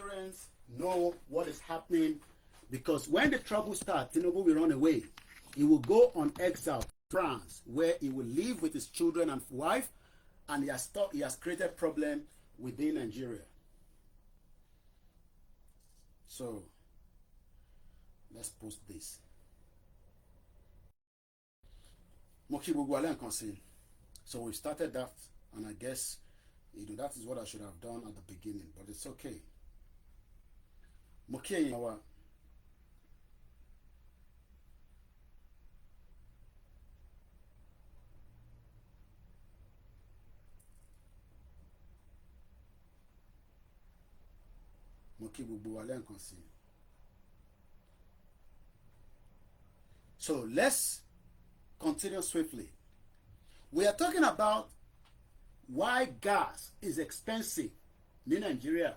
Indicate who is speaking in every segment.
Speaker 1: Nigerians know what is happening, because when the trouble starts, TINUBU will run away. He will go on exile to France, where he will live with his children and wife, and he has created problem within Nigeria. So let's post this. So we started that, and I guess that is what I should have done at the beginning, but it's okay. So let's continue swiftly. We are talking about why gas is expensive in Nigeria.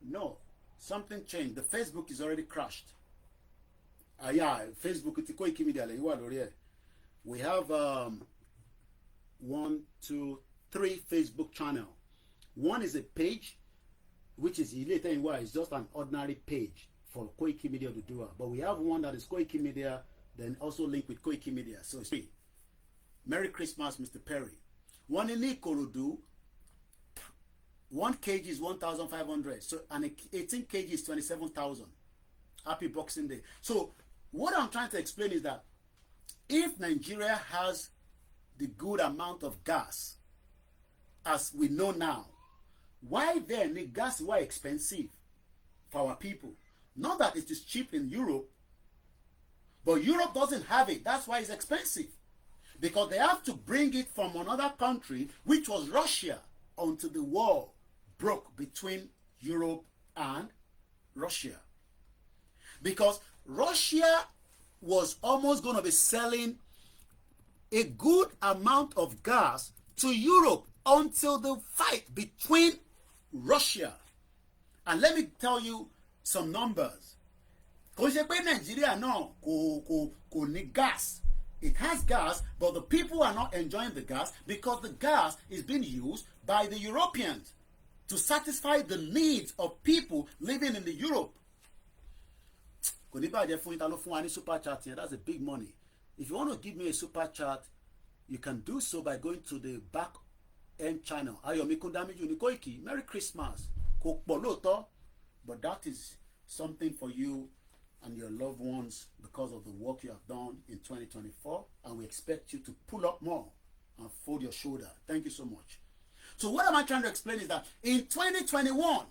Speaker 1: No, something changed. The Facebook is already crashed. Yeah, Facebook is Koikimedia. We have 1, 2, 3 Facebook channel. One is a page, which is it's just an ordinary page for Koikimedia to do it. But we have one that is Koikimedia, then also linked with Koikimedia. So it's free. Merry Christmas, Mr. Perry. One in Ikorodu, 1 kg is 1,500. So and 18 kg is 27,000. Happy Boxing Day. So what I'm trying to explain is that if Nigeria has the good amount of gas, as we know now, why then the gas is expensive for our people? Not that it is cheap in Europe, but Europe doesn't have it. That's why it's expensive. Because they have to bring it from another country, which was Russia, until the war broke between Europe and Russia. Because Russia was almost going to be selling a good amount of gas to Europe until the fight between Russia. And let me tell you some numbers. Nigeria no need gas. It has gas, but the people are not enjoying the gas because the gas is being used by the Europeans to satisfy the needs of people living in the Europe. Super chat here. That's a big money. If you want to give me a super chat, you can do so by going to the back end channel. OLAYOMI KOIKI. Merry Christmas. But that is something for you and your loved ones because of the work you have done in 2024, and we expect you to pull up more and fold your shoulder. Thank you so much. So what am I trying to explain is that in 2021,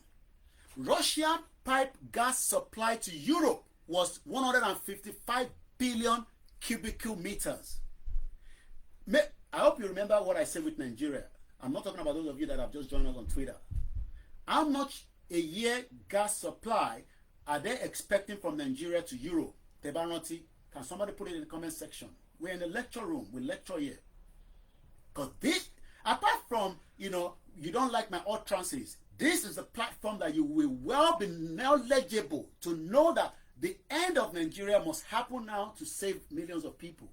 Speaker 1: Russian pipe gas supply to Europe was 155 billion cubic meters. I hope you remember what I said with Nigeria. I'm not talking about those of you that have just joined us on Twitter. How much a year gas supply are they expecting from Nigeria to Europe? Tebanoti, can somebody put it in the comment section? We're in the lecture room. We lecture here. Because this, apart from, you don't like my utterances, this is a platform that you will well be knowledgeable to know that the end of Nigeria must happen now to save millions of people.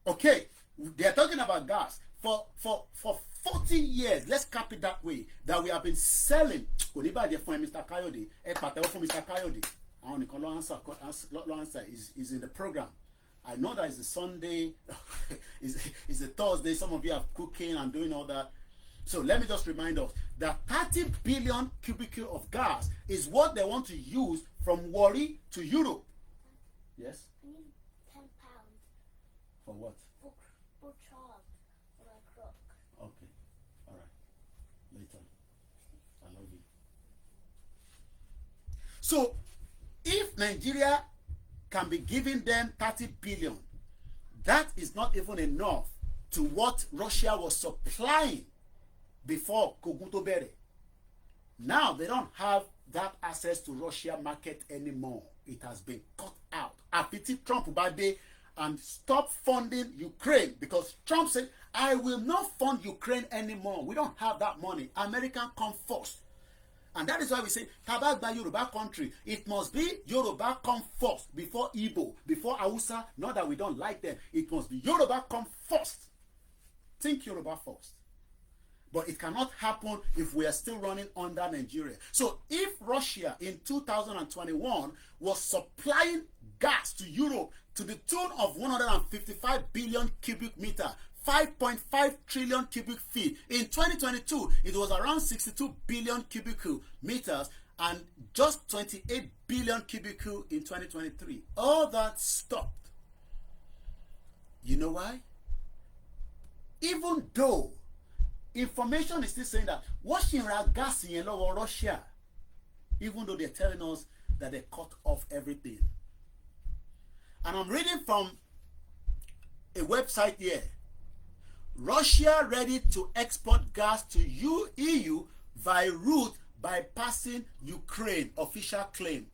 Speaker 1: Okay, they're talking about gas. For 40 years, let's cap it that way, that we have been selling. Mr. Kayode, Mr. Kayode. Answer is in the program. I know that it's a Sunday, it's a Thursday. Some of you are cooking and doing all that. So let me just remind us that 30 billion cubic of gas is what they want to use from Warri to Europe. Yes?
Speaker 2: I need 10 pounds.
Speaker 1: For what?
Speaker 2: For chalk for my crook.
Speaker 1: Okay. All right. Later. I love you. So, if Nigeria can be giving them 30 billion, that is not even enough to what Russia was supplying before Koguto Bere. Now they don't have that access to Russia market anymore. It has been cut out. After Trump bad day and stop funding Ukraine, because Trump said, I will not fund Ukraine anymore. We don't have that money. American come first. And that is why we say, Tabak by Yoruba country, it must be Yoruba come first before Igbo, before Hausa. Not that we don't like them. It must be Yoruba come first. think Yoruba first. But it cannot happen if we are still running under Nigeria. So if Russia in 2021 was supplying gas to Europe to the tune of 155 billion cubic meter, 5.5 trillion cubic feet. In 2022, it was around 62 billion cubic meters and just 28 billion cubic in 2023. All that stopped. You know why? Even though information is still saying that washing gas in Russia, even though they're telling us that they cut off everything. And I'm reading from a website here. Russia ready to export gas to EU via route bypassing Ukraine, official claim.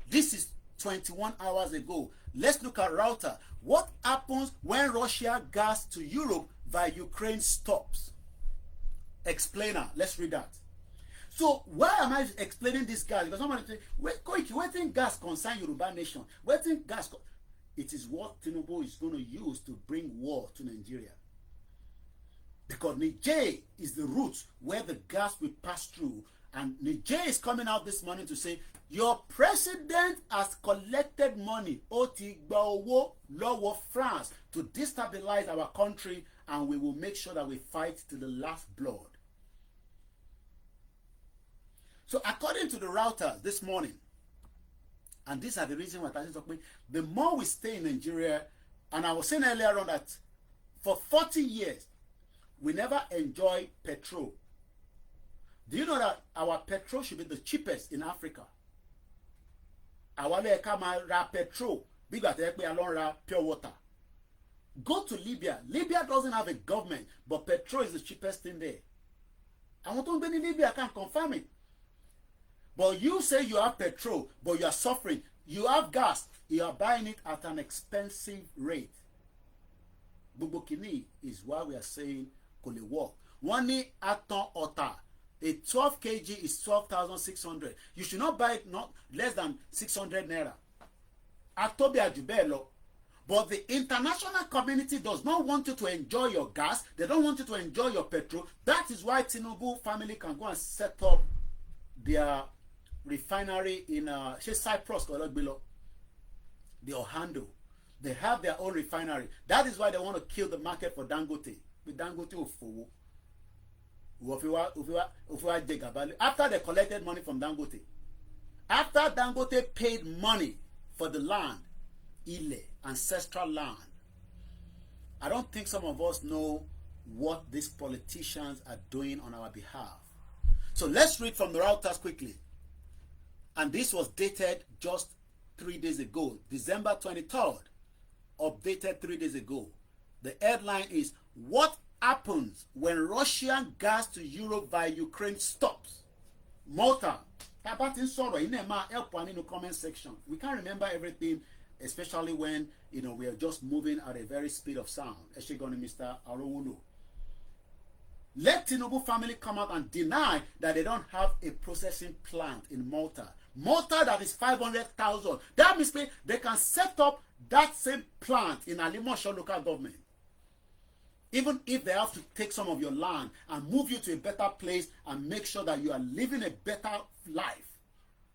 Speaker 1: This is 21 hours ago. Let's look at router. What happens when Russia gas to Europe via Ukraine stops? Explainer. Let's read that. So why am I explaining this gas? Because somebody say, wait, Koiki, waiting gas concern Yoruba nation. Waiting gas. It is what TINUBU is going to use to bring war to Nigeria. Because Niger is the route where the gas will pass through. And Niger is coming out this morning to say, your president has collected money, Oti Gbaowo, Lowo France, to destabilize our country, and we will make sure that we fight to the last blood. So according to the routers this morning, and these are the reasons why I'm talking, the more we stay in Nigeria, and I was saying earlier on that for 40 years, we never enjoy petrol. Do you know that our petrol should be the cheapest in Africa? Our petrol, bigger than pure water. Go to Libya. Libya doesn't have a government, but petrol is the cheapest thing there. I want to be in Libya, I can confirm it. But you say you have petrol, but you are suffering. You have gas, you are buying it at an expensive rate. Bubokini is why we are saying could work. One aton ota. A 12 kg is 12,600. You should not buy it not less than 600 naira. Atobi ajubelo. But the international community does not want you to enjoy your gas. They don't want you to enjoy your petrol. That is why TINUBU family can go and set up their refinery in Cyprus, the Ohando. They have their own refinery. That is why they want to kill the market for Dangote. With Dangote Ofowo. After they collected money from Dangote, after Dangote paid money for the land, Ile, ancestral land, I don't think some of us know what these politicians are doing on our behalf. So let's read from the routers quickly. And this was dated just 3 days ago, December 23rd, updated 3 days ago. The headline is, what happens when Russian gas to Europe via Ukraine stops? Malta. Help one in the comment section. We can't remember everything, especially when we are just moving at a very speed of sound. Mr. Arowolo. Let TINUBU family come out and deny that they don't have a processing plant in Malta. Malta that is 500,000. That means they can set up that same plant in Alimosho local government. Even if they have to take some of your land and move you to a better place and make sure that you are living a better life,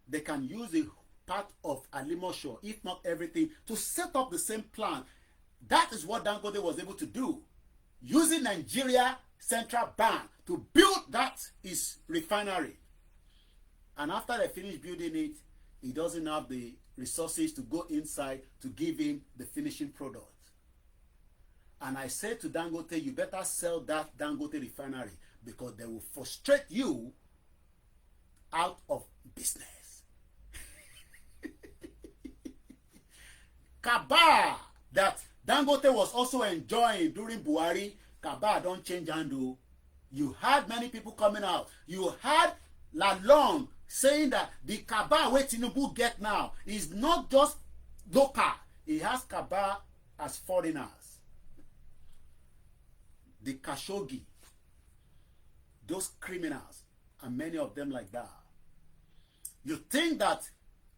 Speaker 1: they can use a part of Alimosho, if not everything, to set up the same plant. That is what Dangote was able to do, using Nigeria Central Bank to build that his refinery. And after they finish building it, he doesn't have the resources to go inside to give him the finishing product. And I said to Dangote, you better sell that Dangote refinery because they will frustrate you out of business. Kaba that Dangote was also enjoying during Buhari, Kaba don't change handle. You had many people coming out. You had Lalong saying that the Kaba where TINUBU get now is not just local. He has Kaba as foreigners. The Khashoggi, those criminals, and many of them like that. You think that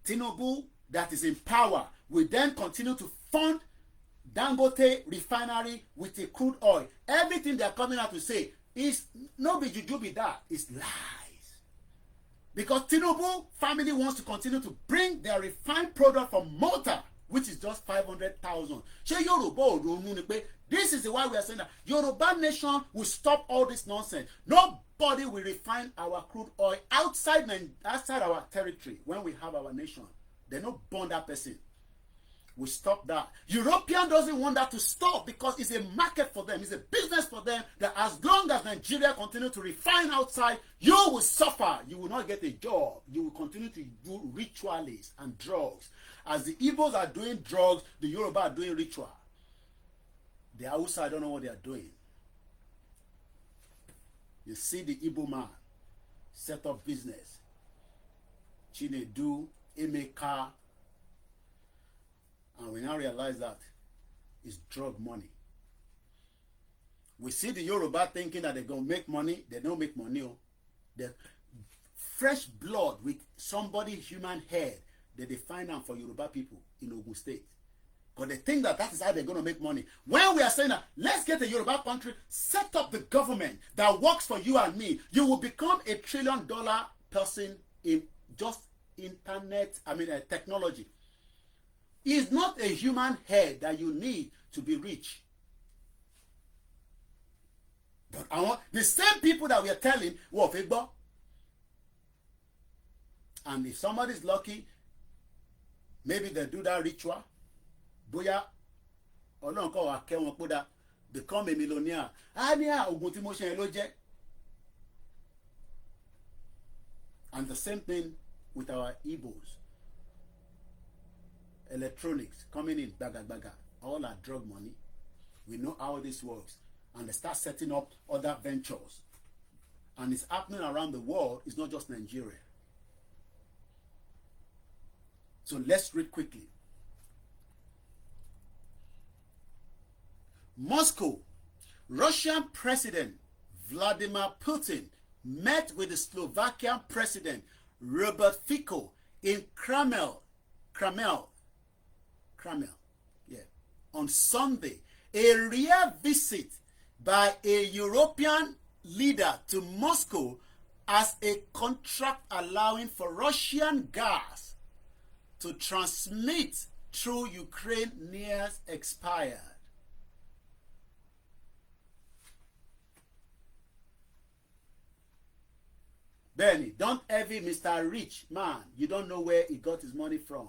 Speaker 1: TINUBU that is in power will then continue to fund Dangote refinery with a crude oil. Everything they are coming out to say is no be juju be that. It's lies. Because TINUBU family wants to continue to bring their refined product from Malta, which is just 500,000. This is why we are saying that Yoruba nation will stop all this nonsense. Nobody will refine our crude oil outside our territory when we have our nation. They don't burn that person. We stop that. European doesn't want that to stop because it's a market for them. It's a business for them that as long as Nigeria continue to refine outside, you will suffer. You will not get a job. You will continue to do rituals and drugs. As the Igbos are doing drugs, the Yoruba are doing ritual. The Hausa, I don't know what they are doing. You see the Igbo man set up business. Chinedu, Emeka, and we now realize that it's drug money. We see the Yoruba thinking that they're going to make money. They don't make money. The fresh blood with somebody's human head that they find out for Yoruba people in Ogun State. But they think that that is how they're going to make money. When we are saying that, let's get a Yoruba country, set up the government that works for you and me. You will become a $1 trillion person in just internet, technology. It's not a human head that you need to be rich. But the same people that we are telling, and if somebody's lucky, maybe they do that ritual. Boya, become a millionaire. And the same thing with our Igbos. Electronics coming in, baga, all our drug money. We know how this works. And they start setting up other ventures. And it's happening around the world. It's not just Nigeria. So let's read quickly. Moscow, Russian President Vladimir Putin met with the Slovakian President Robert Fico in Kreml, on Sunday. A rare visit by a European leader to Moscow as a contract allowing for Russian gas to transmit through Ukraine nears expired. Benny, don't envy Mr. Rich man. You don't know where he got his money from.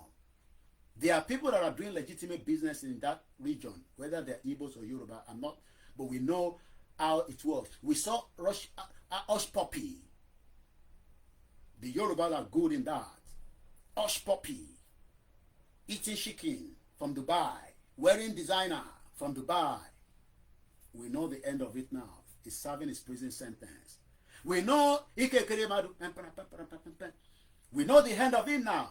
Speaker 1: There are people that are doing legitimate business in that region, whether they're Igbos or Yoruba. I'm not, but we know how it works. We saw Hush Puppy. The Yoruba are good in that. Hush Puppy. Eating chicken from Dubai. Wearing designer from Dubai. We know the end of it now. He's serving his prison sentence. We know we know the end of him now.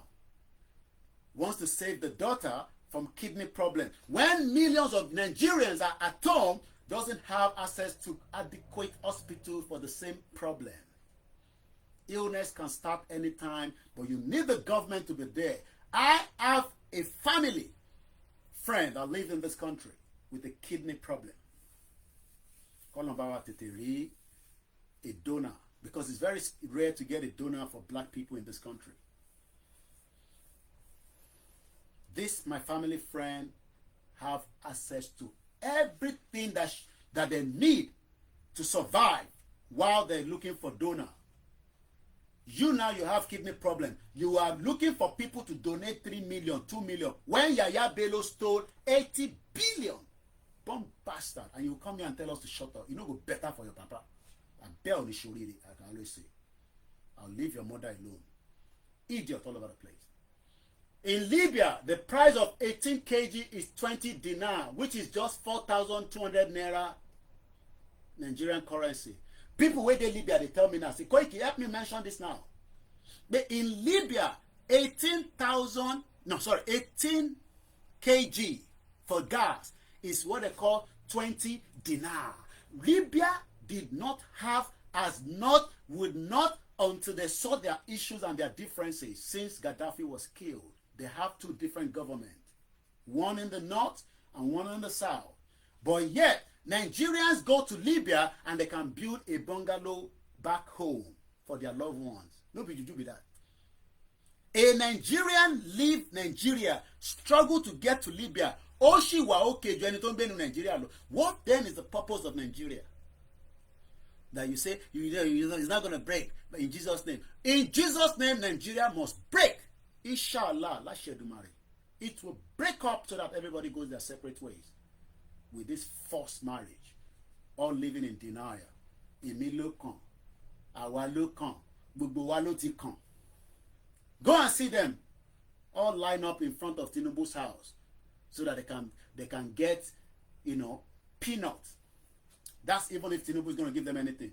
Speaker 1: Wants to save the daughter from kidney problem. When millions of Nigerians are at home, doesn't have access to adequate hospital for the same problem. Illness can start anytime, but you need the government to be there. I have a family friend that lives in this country with a kidney problem. A donor, because it's very rare to get a donor for black people in this country. This, my family friend, have access to everything that they need to survive while they're looking for donor. You now, you have kidney problem. You are looking for people to donate 3 million, 2 million. When Yaya Bello stole 80 billion, bomb bastard, and you come here and tell us to shut up. You know, go better for your papa. I bear on the shorty, I can always say. I'll leave your mother alone. Idiot all over the place. In Libya, the price of 18 kg is 20 dinar, which is just 4,200 naira Nigerian currency. People where they Libya, they tell me now, say, Koiki, help me mention this now. But in Libya, 18 kg for gas is what they call 20 dinar. Libya did not have would not until they saw their issues and their differences since Gaddafi was killed. They have two different governments. One in the north, and one in the south. But yet, Nigerians go to Libya and they can build a bungalow back home for their loved ones. Nobody do with that. A Nigerian leave Nigeria, struggle to get to Libya. Okay, Nigeria. What then is the purpose of Nigeria? That you say it's not going to break, but in Jesus' name. In Jesus' name, Nigeria must break. Inshallah, it will break up so that everybody goes their separate ways. With this forced marriage, all living in denial. Èmi ló kàn, àwa ló kàn, gbogbo wa ló ti kàn. Go and see them all line up in front of Tinubu's house so that they can get, peanuts. That's even if Tinubu is going to give them anything.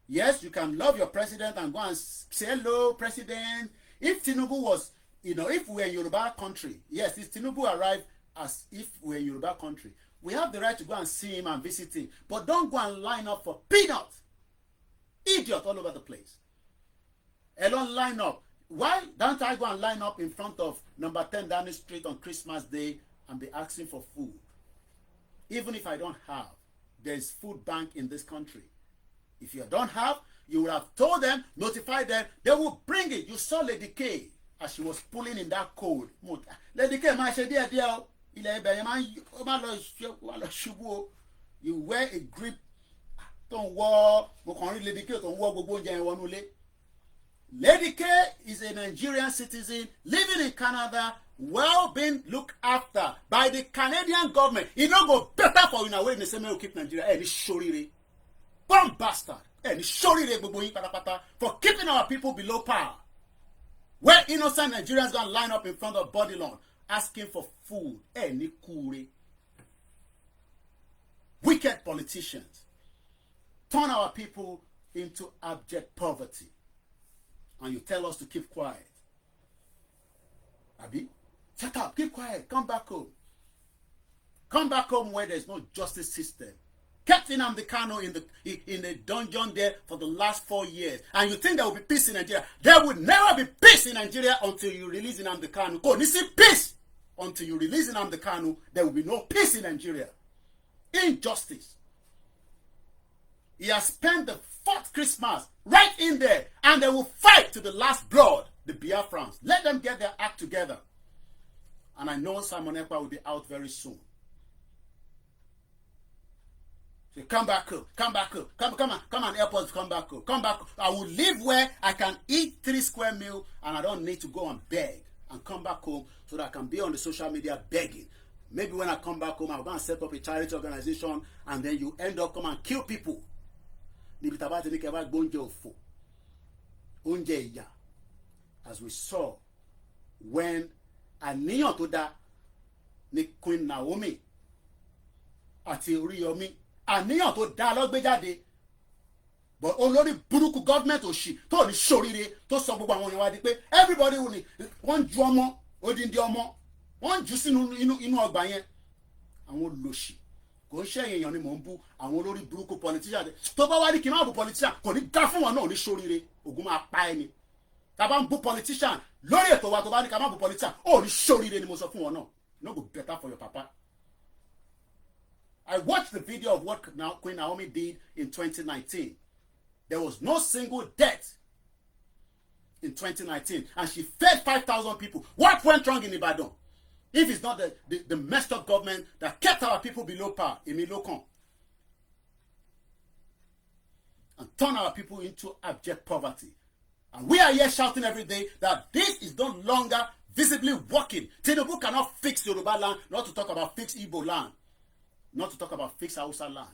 Speaker 1: Yes, you can love your president and go and say hello, president. If Tinubu was, if we're in Yoruba country, yes, if Tinubu arrived as if we're in Yoruba country, we have the right to go and see him and visit him. But don't go and line up for peanuts. Idiot all over the place. I don't line up. Why don't I go and line up in front of number 10 Downing Street on Christmas Day and be asking for food? Even if I don't have, there's food bank in this country. If you don't have, you would have told them, notified them, they will bring it. You saw Lady K as she was pulling in that cold. Lady K, you wear a grip. Don't war. Lady K, don't war. Lady K is a Nigerian citizen living in Canada, well being looked after by the Canadian government. It don't go better for you in a way in the same way you keep Nigeria. This shorire. Bomb bastard. This shorire for keeping our people below par. Where innocent Nigerians gonna line up in front of Bodylon asking for food. Any kure. Wicked politicians turn our people into abject poverty. And you tell us to keep quiet. Abi, shut up, keep quiet, come back home. Come back home where there's no justice system. Kept Nnamdi Kanu in the dungeon there for the last 4 years. And you think there will be peace in Nigeria? There will never be peace in Nigeria until you release Nnamdi Kanu. Go, you see peace. Until you release Nnamdi Kanu, there will be no peace in Nigeria. Injustice. He has spent the 4th Christmas right in there, and they will fight to the last blood, the Biafrans. Let them get their act together. And I know Simon Ekpa will be out very soon. So come back home, come back home, come on airport, come back home, come back home. I will live where I can eat 3 square meals and I don't need to go and beg and come back home so that I can be on the social media begging. Maybe when I come back home, I'm going to set up a charity organization and then you end up come and kill people. As we saw when àníyàn tó dá ní Queen Naomi àti Oríyọmí, àníyàn tó dá ló gbé jáde, but olórí burúkú government òṣì tó ní ṣoríire tó sọ gbogbo àwọn èèyàn wá di pé everybody wọ́n ju ọmọ odindi ọmọ wọ́n jù sínú inú ọgbà yẹn. Àwọn olóṣì kò ń ṣe èèyàn ni mò ń bú àwọn olórí burúkú politician tó bá wá ní kí n má bú politician kò ní dá fún wọn náà ní ṣoríire ògùn máa pa ẹni. Tá bá ń bú politician lórí ètò wa tó bá ní ká má bú politician ó ní ṣoríire ni mo sọ fún wọn náà. No go better for your papa. I watched the video of what Queen Naomi did in 2019. There was no single death in 2019, and she fed 5,000 people. What went wrong in Ibadan? If it's not the messed up government that kept our people below par, and turn our people into abject poverty. And we are here shouting every day that this is no longer visibly working. TINUBU cannot fix Yoruba land, not to talk about fix Igbo land, not to talk about fix Hausa land.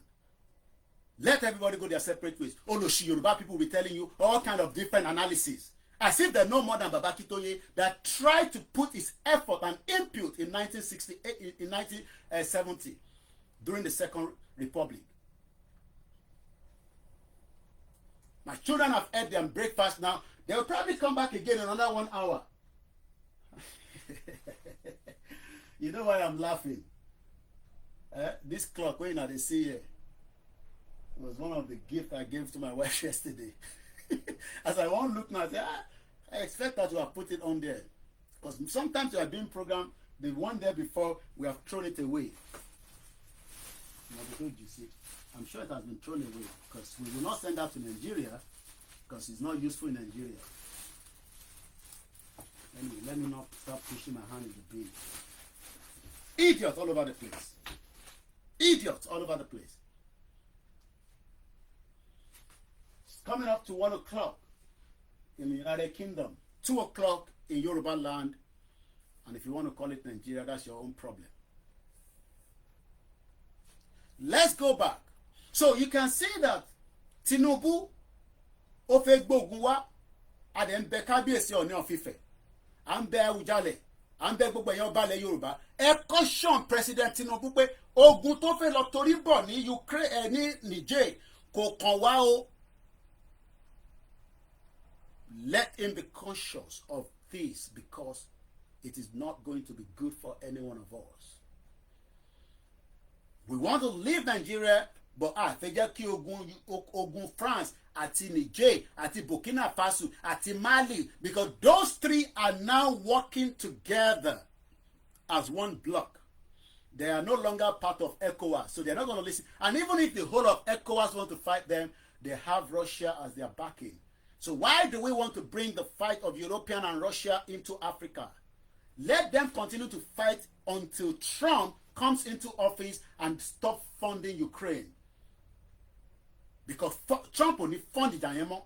Speaker 1: Let everybody go their separate ways. Oh no, Yoruba people will be telling you all kind of different analysis. As if they're no more than Baba Akintoye that tried to put his effort and input in 1970 during the Second Republic. My children have had their breakfast now. They will probably come back again in another 1 hour. You know why I'm laughing? This clock, when I see here, was one of the gifts I gave to my wife yesterday. As I won't look now, I say, I expect that you have put it on there. Because sometimes you are doing program, The one there before, we have thrown it away. I'm sure it has been thrown away because we will not send that to Nigeria because it's not useful in Nigeria. Anyway, let me not start pushing my hand in the bin. Idiots all over the place. Idiots all over the place. It's coming up to 1 o'clock in the United Kingdom, 2 o'clock in Yoruba land, and if you want to call it Nigeria, that's your own problem. Let's go back. So you can see that TINUBU ó fẹ́ gbógun wá, a dẹ̀ ń bẹ kábíyèsí Ọọ̀ni of Ifẹ̀, à ń bẹ Awùjalẹ̀, à ń bẹ gbogbo èèyàn balẹ̀ Yorùbá. Ẹ caution President TINUBU pé ogun tó fẹ́ lọ torí bọ̀ ní Ukraine ní Niger kò kàn wá o. Let him be conscious of this because it is not going to be good for any one of us. We want to leave Nigeria, but fẹ́ jẹ́ kí ogun France àti Niger àti Burkina Faso àti Mali, because those three are now working together as one block. They are no longer part of ECOWAS, so they're not going to listen. And even if the whole of ECOWAS want to fight them, they have Russia as their backing. So why do we want to bring the fight of European and Russia into Africa? Let them continue to fight until Trump comes into office and stop funding Ukraine. Because Trump only funded Dayemo.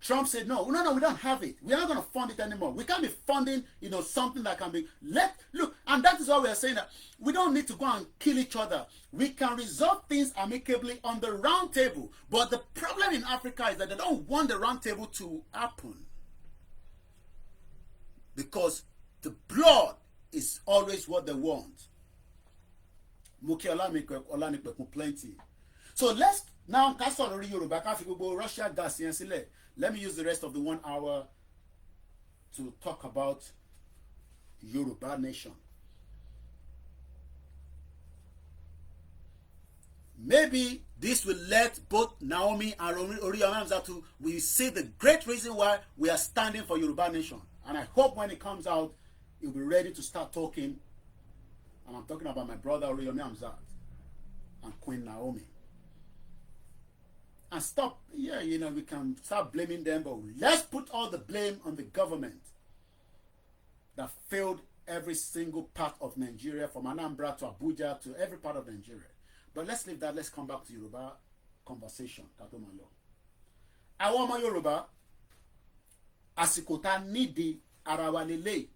Speaker 1: Trump said, no, we don't have it. We are not going to fund it anymore. We can't be funding, something that can be look, and that is why we are saying that we don't need to go and kill each other. We can resolve things amicably on the round table. But the problem in Africa is that they don't want the round table to happen. Because the blood is always what they want. Plenty. So let's now Russia gas. Let me use the rest of the 1 hour to talk about Yoruba nation. Maybe this will let both Naomi and Oriyomi to we see the great reason why we are standing for Yoruba nation. And I hope when it comes out, you'll be ready to start talking. And I'm talking about my brother Oriyomi Hamzat and Queen Naomi. And stop, we can start blaming them, but let's put all the blame on the government that failed every single part of Nigeria, from Anambra to Abuja to every part of Nigeria. But let's leave that. Let's come back to Yoruba conversation. Àwọn ọmọ Yoruba, àsìkò tá nídìí ara wa lélẹ̀.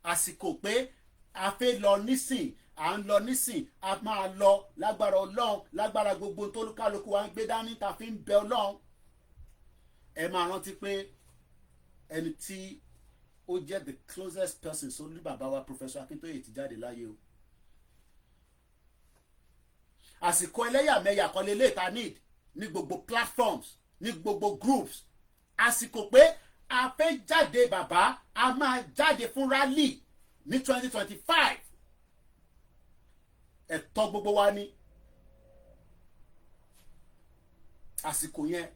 Speaker 1: Àsìkò pé a fẹ́ lọ nísìn, à ń lọ nísìn, a máa lọ lágbára Ọlọ́run, lágbára gbogbo tó kálukú wa ń gbé dání tá fi ń bẹ Ọlọ́run. Ẹ máa rántí pé ẹni tí ó jẹ́ the closest person sórí bàbá wa Professor Akintoye ti jáde láyé o. Àsìkò ẹlẹ́yàmẹ̀yà kan lélẹ̀ ta need ní gbogbo platforms, ní gbogbo groups. Àsìkò pé a fẹ́ jáde bàbá, a máa jáde fún rally ní 2025. Ẹ̀tọ́ gbogbo wa ní àsìkò yẹn,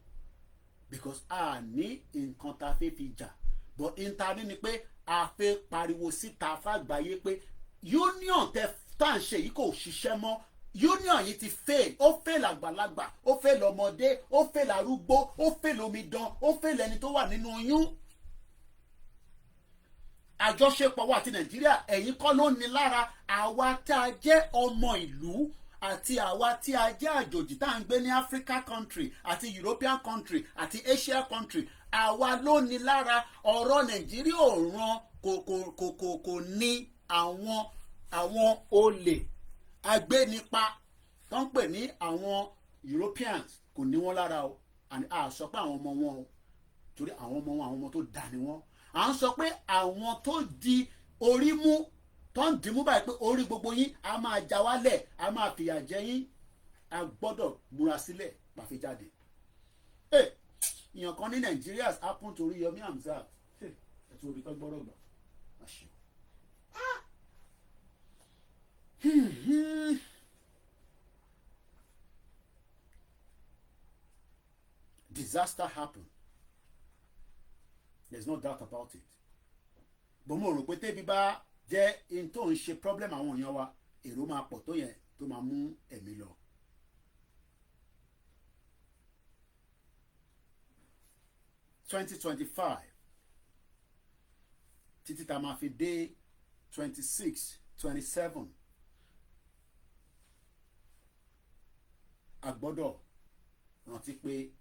Speaker 1: because a ní nǹkan tá fẹ́ fi jà, but intani ni pé a fẹ́ pariwo síta fàgbáyé pé union tá ń ṣe yìí kò ṣiṣẹ́ mọ́. Union yìí ti fail. Ó fail àgbàlagbà, ó fail ọmọdé, ó fail arúgbó, ó fail omidan, ó fail ẹni tó wà nínú oyún. Àjọṣepọ̀ wa àti Nàìjíríà, ẹ̀yin kọ́ ló ní lára. Àwa tí a jẹ́ ọmọ ìlú àti àwa tí a jẹ́ àjòjì tá à ń gbé ní Africa country àti European country àti Asia country, àwa ló ní lára. Ọ̀rọ̀ Nàìjíríà ò ràn kò ní àwọn olè agbénipa tó ń pè ní àwọn Europeans, kò ní wọn lára o. And a sọ pé àwọn ọmọ wọn o, torí àwọn ọmọ tó dà ní wọn. À ń sọ pé àwọn tó di orí mú, tó ń dìmú báyìí pé orí gbogbo yín a máa já wálẹ̀, a máa fìyà jẹ yín. A gbọ́dọ̀ múra sílẹ̀ pàfi jáde. Ìyàn kan ní Nigeria happen to Oriyomi Hamzat. Ẹ̀tún orí tó gbọ́dọ̀ gbà. Disaster happened. There's no doubt about it. bó mo rò pé tẹ́bí bá jẹ́ in tó ń ṣe problem àwọn èèyàn wa èrò máa pọ̀ tó yẹn tó máa mú ẹ̀mí lọ. (2025) títí tá a máa fi dé 26, 27 a gbọ́dọ̀ rántí pé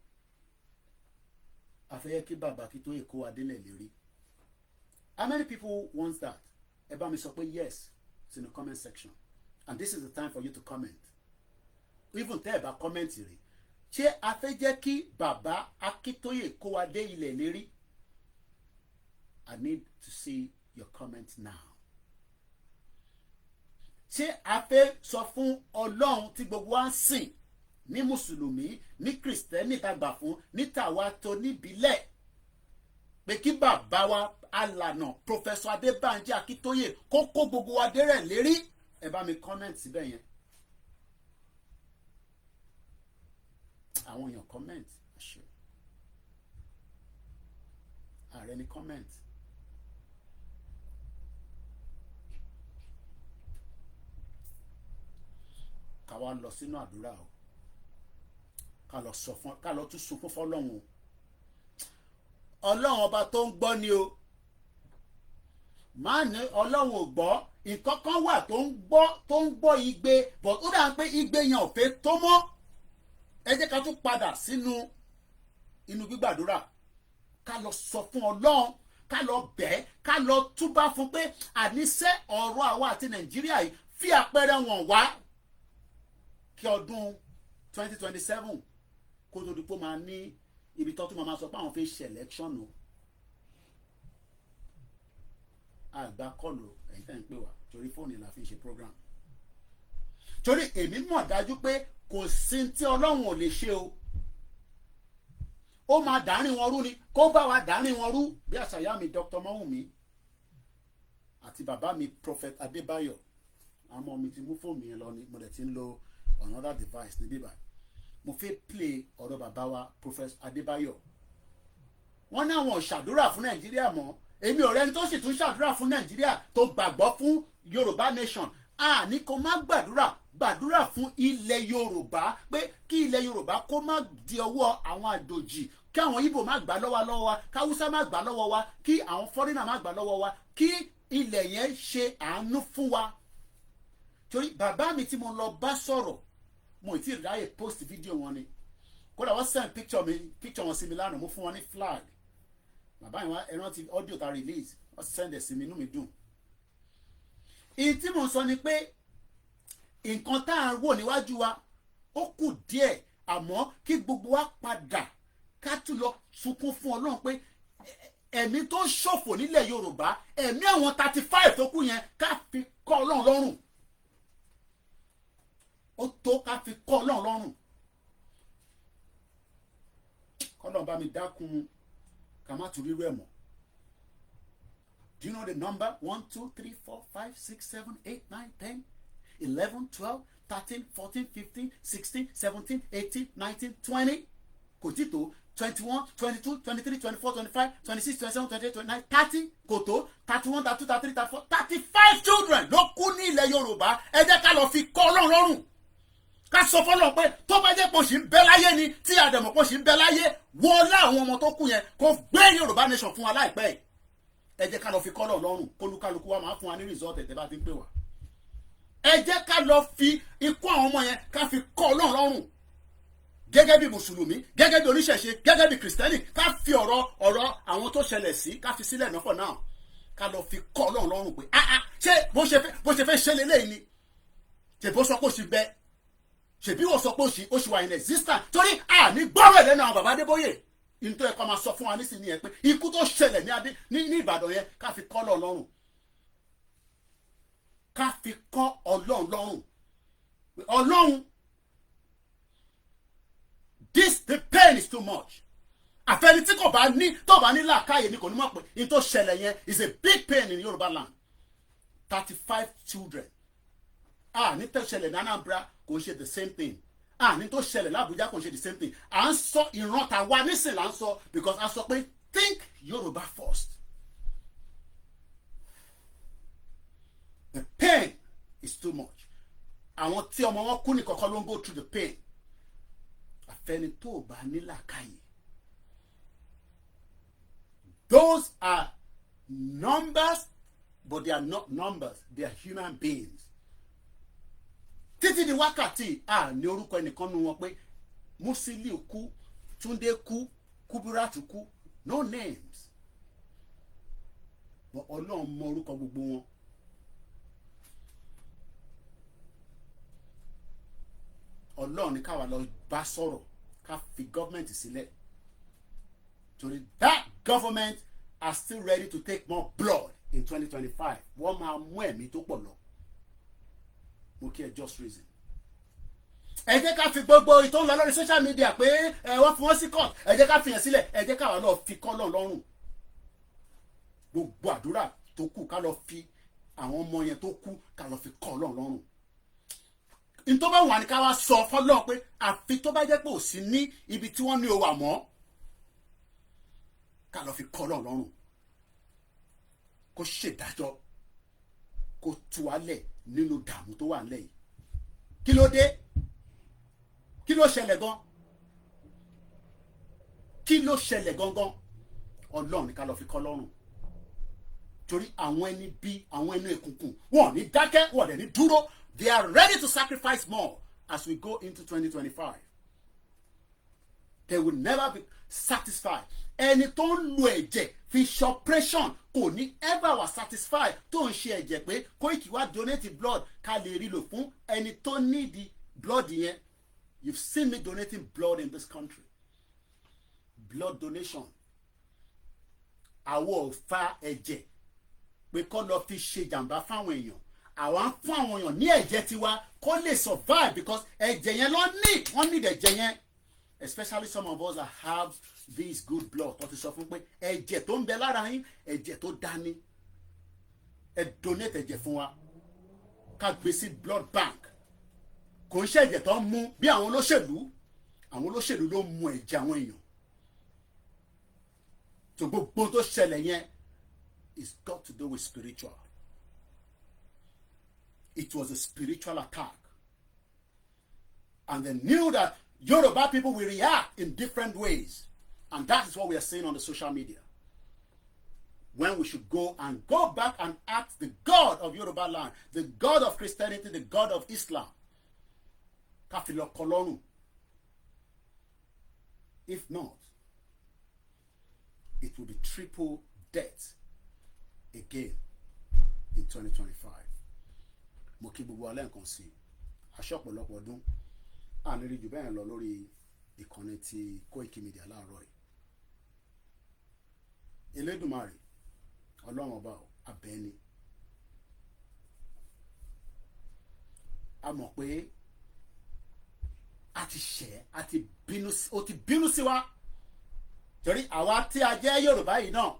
Speaker 1: a fẹ́ yẹ kí bàbá kí tó èkó adélẹ̀ lérí. How many people want that? Ẹ bá mi sọ pé yes, it's in the comment section, and this is the time for you to comment. Even tẹ́ ẹ bá comment rẹ̀, ṣé a fẹ́ jẹ́ kí bàbá Akíntóyè kó wa dé ilẹ̀ lérí? I need to see your comment now. Ṣé a fẹ́ sọ fún Ọlọ́run tí gbogbo wa ń sìn ní mùsùlùmí ní kìrìsìtẹ́nì tàgbà fún ní tàwa tó níbílẹ̀ pé kí bàbá wa alànà Professor Adébánjí Akíntóyè kó kó gbogbo wa dé rẹ̀ lérí? Ẹ bá mi comment síbẹ̀ yẹn. Àwọn èèyàn comment àṣẹ ààrẹ ní comment. Ká wá lọ sínú àdúrà o, ká lọ tún sunkún fọ́lọ́run o. Ọlọ́run ọba tó ń gbọ́ ni o, má ní Ọlọ́run ò gbọ́. Nǹkan kan wà tó ń gbọ́ igbe, but ó dà ń pé igbe yẹn ò fẹ́ tó mọ́. Ẹ jẹ́ ká tún padà sínú gbígbàdúrà, ká lọ sọ fún Ọlọ́run, ká lọ bẹ̀, ká lọ túbá fún pé àníṣe ọ̀rọ̀ àwa àti Nàìjíríà yìí fi àpẹẹrẹ wọn wá kí ọdún 2027 kó tó di pé máa ní ibi tó tún máa sọ pé àwọn fẹ́ ṣe election o. Àgbà kọlù ẹ̀yin tẹ́ ń pè wá torí fóònù la fi ń ṣe program. Torí èmi mọ̀ dájú pé kò sí tí Ọlọ́run ò lè ṣe o. Ó máa dàárín wọn rú ni, kó bá wa dàárín wọn rú bí àṣàyà mi Dr. Mọ́wùmí àti bàbá mi Prophet Adébáyọ̀. Àmọ́ mi ti mú fóònù yẹn lọ ni mo dẹ̀ ti ń lo another device níbí báyìí. Mo fẹ́ play ọ̀rọ̀ bàbá wa Prophet Adébáyọ̀. Wọ́n ní àwọn ò ṣàdúrà fún Nàìjíríà mọ́. Èmi ò rẹ́ni tó sì tún ṣàdúrà fún Nàìjíríà tó gbàgbọ́ fún Yorùbá nation. Ní kó má gbàdúrà fún ilẹ̀ Yorùbá pé kí ilẹ̀ Yorùbá kó má di ọwọ́ àwọn àjòjì, kí àwọn Ìgbò má gbà lọ́wọ́ wa, kí Haúsá má gbà lọ́wọ́ wa, kí àwọn fọ́rínà má gbà lọ́wọ́ wa, kí ilẹ̀ yẹn ṣe àánú fún wa. Torí bàbá mi tí mo lọ bá sọ̀rọ̀, mo ti ráyè post video wọn ni, kódà wọ́n send picture wọn sí mi lánàá, mo fún wọn ní flag. Bàbá yìí wá ẹran ti audio ta release, wọ́n send ẹ̀ sí mi, inú mi dùn. Ìyí tí mo sọ ni pé nǹkan tá à ń wò níwájú wa ó kù díẹ̀, àmọ́ kí gbogbo wa padà ká tún lọ sunkún fún Ọlọ́run pé ẹ̀mí tó ṣòfò nílẹ̀ Yorùbá, ẹ̀mí àwọn 35 tó kù yẹn ká fi kọ́ Ọlọ́run lọ́rùn. Ó tó ká fi kọ́ Ọlọ́run lọ́rùn. Kọ́lọ́run bá mi dákun ká má tún rírú ẹ̀ mọ́. Do you know the number? 1, 2, 3, 4, 5, 6, 7, 8, 9, 10, 11, 12, 13, 14, 15, 16, 17, 18, 19, 20. Kò tí tó 21, 22, 23, 24, 25, 26, 27, 28, 29, 30. Kò tó 31, 32, 33, 34, 35 children ló kú ní ilẹ̀ Yorùbá. Ẹ jẹ́ ká lọ fi kọ́ Ọlọ́run lọ́rùn. Ká sọ fọ́lọ́run pé tó bá jẹ́ pé ó ṣì ń bẹ láyé ni, tí àdẹ̀mọ̀ pé ó ṣì ń bẹ láyé, wọlá àwọn ọmọ tó kú yẹn kó gbé Yorùbá nation fún wa láìpẹ́ yìí. Ẹ jẹ́ ká lọ fi kọ́ Ọlọ́run lọ́rùn, kólúkálukú wa máa fún wa ní result tẹ́ bá ti ń pè wá. Ẹ jẹ́ ká lọ fi ikú àwọn ọmọ yẹn ká fi kọ́ Ọlọ́run lọ́rùn. Gẹ́gẹ́ bí mùsùlùmí, gẹ́gẹ́ bí oníṣẹ̀ṣe, gẹ́gẹ́ bí kìrìsìtẹ́nì, ká fi ọ̀rọ̀ àwọn tó ṣẹlẹ̀ sí ká fi sílẹ̀ náà for now. Ká lọ fi kọ́ Ọlọ́run lọ́rùn pé ṣé bó ṣe fẹ́ ṣe lélẹ́yìn ni? Ṣé bó sọ pé ó ṣì bẹ? Ṣèbí wọ́n sọ pé ó ṣì wà in existence? Torí ní gbọ́rọ̀ ẹ̀ lẹ́nu àwọn bàbá Adébóyè. Nítorí ẹ̀kọ́ máa sọ fún wa nísìnyí ẹ̀ pé ikú tó ṣẹlẹ̀ ní Ìbàdàn yẹn ká fi kọ́ Ọlọ́run lọ́rùn. Ká fi kọ́ Ọlọ́run lọ́rùn. Ọlọ́run, the pain is too much. Àfẹ́ni tí kò bá ní làákàyè ni kò ní mọ̀ pé in tó ṣẹlẹ̀ yẹn is a big pain in Yorùbá land. 35 children. Ní tó ṣẹlẹ̀ ní Anambra kò ṣe the same thing. Ní tó ṣẹlẹ̀ l'Abuja kò ṣe the same thing. À ń sọ ìran tàwa nísìn là ń sọ because a sọ pé think Yorùbá first. It's too much. Àwọn tí ọmọ wọn kú ní kọ̀ọ̀kan ló ń go through the pain. Àfẹ́ni tó bá ní làákàyè. Those are numbers, but they are not numbers. They are human beings. Títí di wákàtí ní orúkọ ẹnìkan nu wọn pé Musiliu kú, Túndé kú, Kúbúrátù kú. No names. But Ọlọ́run mọ orúkọ gbogbo wọn. Ọlọ́run ní káwa lọ bá sọ̀rọ̀ ká fi gọ́ọ̀mẹ̀ntì sílẹ̀. Torí that government are still ready to take more blood in 2025. Wọ́n máa mú ẹ̀mí tó pọ̀ lọ. Mo kí ẹ just reason. Ẹ jẹ́ ká fi gbogbo ìtò ń lọ lórí social media pé wọ́n fi wọ́n sí court. Ẹ jẹ́ ká fi yẹn sílẹ̀. Ẹ jẹ́ káwa lọ fi kọ́ lọ́n lọ́rùn. Gbogbo àdúrà tó kù ká lọ fi àwọn ọmọ yẹn tó kú ká lọ fi kọ́ lọ́n lọ́rùn. Ntọ́ bá wà ní ká wá sọ fọ́lọ́ pé àfi tó bá jẹ́ pé ò sí ní ibi tí wọ́n ní o wà mọ́ ká lọ fi kọ́ lọ́n lọ́rùn. Kó ṣèdájọ́ kó tú wálẹ̀ nínú dààmú tó wà nílẹ̀ yìí. Kí ló dé? Kí ló ṣẹlẹ̀ gan? Kí ló ṣẹlẹ̀ gangan? Ọlọ́run ní ká lọ fi kọ́ lọ́rùn. Torí àwọn ẹni bí àwọn ẹni èkùnkùn wọn ò ní dákẹ́ wọn ò dẹ̀ ní dúró. They are ready to sacrifice more as we go into 2025. They will never be satisfied. Ẹni tó ń lo ẹ̀jẹ̀ fi ṣe operation kò ní ever wà satisfied tó ń ṣe ẹ̀jẹ̀ pé Koiki wá donate blood ká lè rí lò fún ẹni tó need blood yẹn. You've seen me donating blood in this country. Blood donation. Àwọ̀ ò fa ẹ̀jẹ̀ pé kó lọ fi ṣe jàǹbá fáwọn èèyàn. Àwa ń fún àwọn èèyàn ní ẹ̀jẹ̀ tiwa kó lè survive because ẹ̀jẹ̀ yẹn ló ní wọ́n need ẹ̀jẹ̀ yẹn. Especially some of us that have this good blood. Tó ti sọ fún pé ẹ̀jẹ̀ tó ń bẹ lára yín ẹ̀jẹ̀ tó dání. Ẹ donate ẹ̀jẹ̀ fún wa ká gbé sí blood bank. Kò ń ṣe ẹ̀jẹ̀ tó ń mú bí àwọn olóṣèlú ló ń mu ẹ̀jẹ̀ àwọn èèyàn. So gbogbo tó ṣẹlẹ̀ yẹn it's got to do with spiritual. It was a spiritual attack. And they knew that Yoruba people will react in different ways. And that is what we are seeing on the social media. When we should go back and ask the God of Yoruba land, the God of Christianity, the God of Islam. Kafilo kolonu. If not, it will be triple death again in 2025. Mo kí gbogbo alẹ́ nǹkan sí aṣọ ọ̀pọ̀lọpọ̀ ọdún àníri jù bẹ́ẹ̀ lọ lórí ìkànnì ti Koikimedia láàárọ̀ yìí. Elédùmarè Ọlọ́run ọba abẹ́ni a mọ̀ pé a ti ṣẹ̀ a ti bínú sí wa torí àwa tí a jẹ́ Yorùbá yìí náà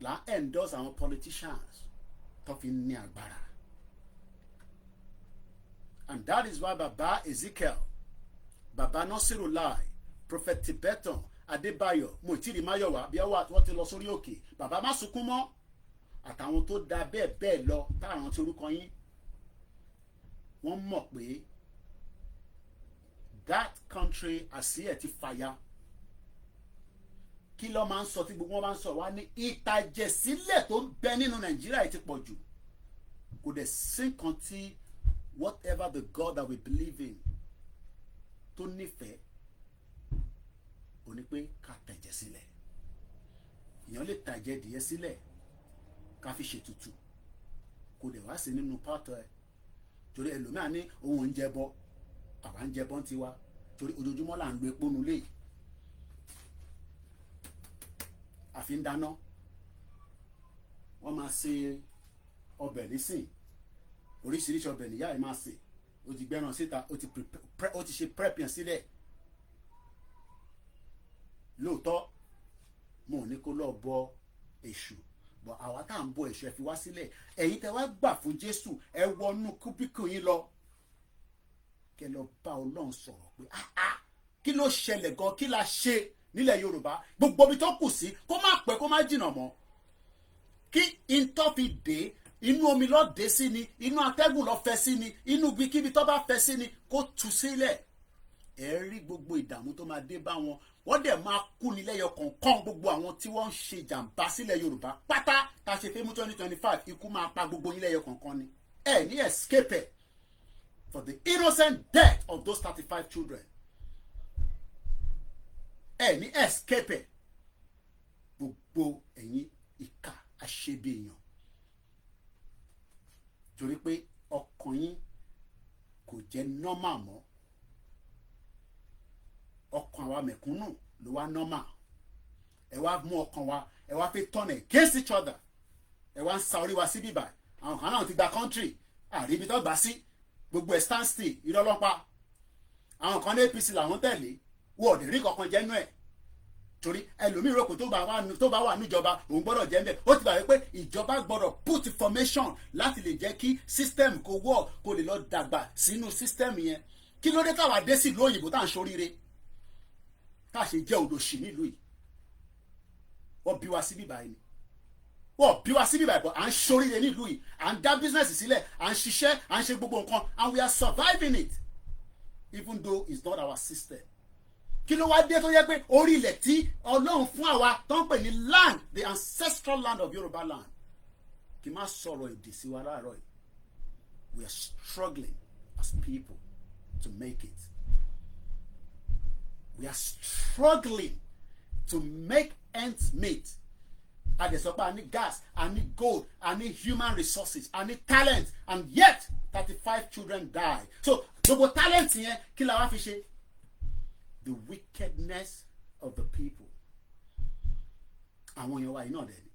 Speaker 1: là ń endorse àwọn politicians tó fi ní agbára. And that is why Baba Ezekiel, Baba Nasirullah, Prophet Tibetan, Adebayo, Mutiri Mayowa, Biawa, wọ́n ti lọ sórí òkè. Baba má sunkún mọ́. Àtàwọn tó dá bẹ́ẹ̀ bẹ́ẹ̀ lọ táwọn tí orúkọ yín. Wọ́n mọ̀ pé that country àsíẹ̀ ti fàya. Kí ló máa ń sọ tí gbogbo wọn máa ń sọ wá ní ìtàjẹ̀sílẹ̀ tó ń bẹ nínú Nàìjíríà ti pọ̀ jù. Kò dẹ̀ sí nǹkan tí whatever the God that we believe in tó nífẹ̀ẹ́ ó ní pé ká tẹ̀jẹ̀ sílẹ̀. Èèyàn lè tàjẹ̀ díẹ̀ sílẹ̀ ká fi ṣètùtù kò dẹ̀ wá sí nínú pátọ̀ ẹ̀ torí ẹlòmíà ní òun ń jẹbọ àwa ń jẹbọ ń tiwa torí ojoojúmọ́ là ń lo epo nulẹ̀ àfi ń dáná wọ́n máa ṣe ọbẹ̀ nísìn oríṣiríṣi ọbẹ̀ níyà ẹ̀ máa sè ó ti gbẹ́ràn síta ó ti ṣe prep yẹn sílẹ̀ lóòótọ́ mo ò ní kó lọ bọ èṣù bọ̀ àwa tá à ń bọ èṣù ẹ fi wá sílẹ̀ ẹ̀yin tẹ́ wá gbà fún Jésù ẹ wọnú kúbíkù yín lọ kẹ́ lọ bá Ọlọ́run sọ̀rọ̀ pé kí ló ṣẹlẹ̀ gan kí la ṣe nílẹ̀ Yorùbá gbogbo ibi tó kù sí kó má pẹ́ kó má jìnnà mọ́ kí ntọ́ fi dé inú omi ló dé sí ni, inú atẹ́gùn ló fẹ́ sí ni, inú ibikíbi tó bá fẹ́ sí ni kó tú sílẹ̀. Ẹ rí gbogbo ìdààmú tó máa dé bá wọn. Wọ́n dẹ̀ máa kú ní lẹ́yọ kọ̀ọ̀kan gbogbo àwọn tí wọ́n ń ṣe jàǹbá sílẹ̀ Yorùbá pátá tá a ṣe fẹ́ mú 2025 ikú máa pa gbogbo yín lẹ́yọ kọ̀ọ̀kan ni. Ẹ ní escape it for the innocent death of those 35 children. Ẹ ní escape it. Gbogbo ẹ̀yin ìkà àṣebí èèyàn. Torí pé ọkàn yín kò jẹ́ normal mọ́. Ọkàn àwa mẹ̀kúnnù ló wá normal. Ẹ wá mú ọkàn wa, ẹ wá fi turn against each other. Ẹ wá ń sa orí wa sí bíbà. Àwọn kan náà ti gba country. Àríbi tó gbà sí. Gbogbo ẹ̀ stand still, ìrọ́lọ́pàá. Àwọn kan ní APC làwọn tẹ̀lé. Wọ́n ò dẹ̀ rí kankan jẹ́ nú ẹ̀. Torí ẹlòmíì rò pé tó bá wà níjọba òun gbọ́dọ̀ jẹ́ ńbẹ̀. Ó ti gbà wípé ìjọba gbọ́dọ̀ put formation láti lè jẹ́ kí system kó wọ̀ kó lè lọ dàgbà sínú system yẹn. Kí ló dé táwa dé sí ìlú òyìnbó tá à ń ṣoríire? Tá a ṣe jẹ́ olóṣì nílùú yìí. Wọ́n bí wa sí bíbá yìí ni. Wọ́n bí wa sí bíbá yìí bọ̀ à ń ṣoríire nílùú yìí. À ń dá business sílẹ̀, à ń ṣiṣẹ́, à ń ṣe gbogbo nǹkan and we are surviving it even though it's not our system. Kí ló wá dé tó yẹ pé orí ilẹ̀ tí Ọlọ́run fún àwa tó ń pè ní land, the ancestral land of Yoruba land, kì í má sọ̀rọ̀ èdè sí wa láàárọ̀ yìí. We are struggling as people to make it. We are struggling to make ends meet. A dẹ̀ sọ pé a ní gas, a ní gold, a ní human resources, a ní talent, and yet 35 children die. So gbogbo talent yẹn kí la wá fi ṣe? The wickedness of the people. Àwọn èèyàn wa yìí náà dẹ̀ ni.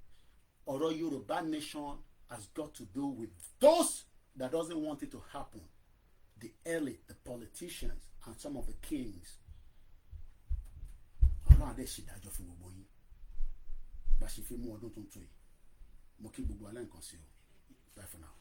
Speaker 1: Ọ̀rọ̀ Yorùbá nation has got to do with those that doesn't want it to happen. The elite, the politicians, and some of the kings. Àwọn àdé ṣèdájọ́ fún gbogbo yín. Bá ṣe fi mú ọdún tuntun yìí. Mo kí gbogbo alẹ́ nǹkan sí o. Bye for now.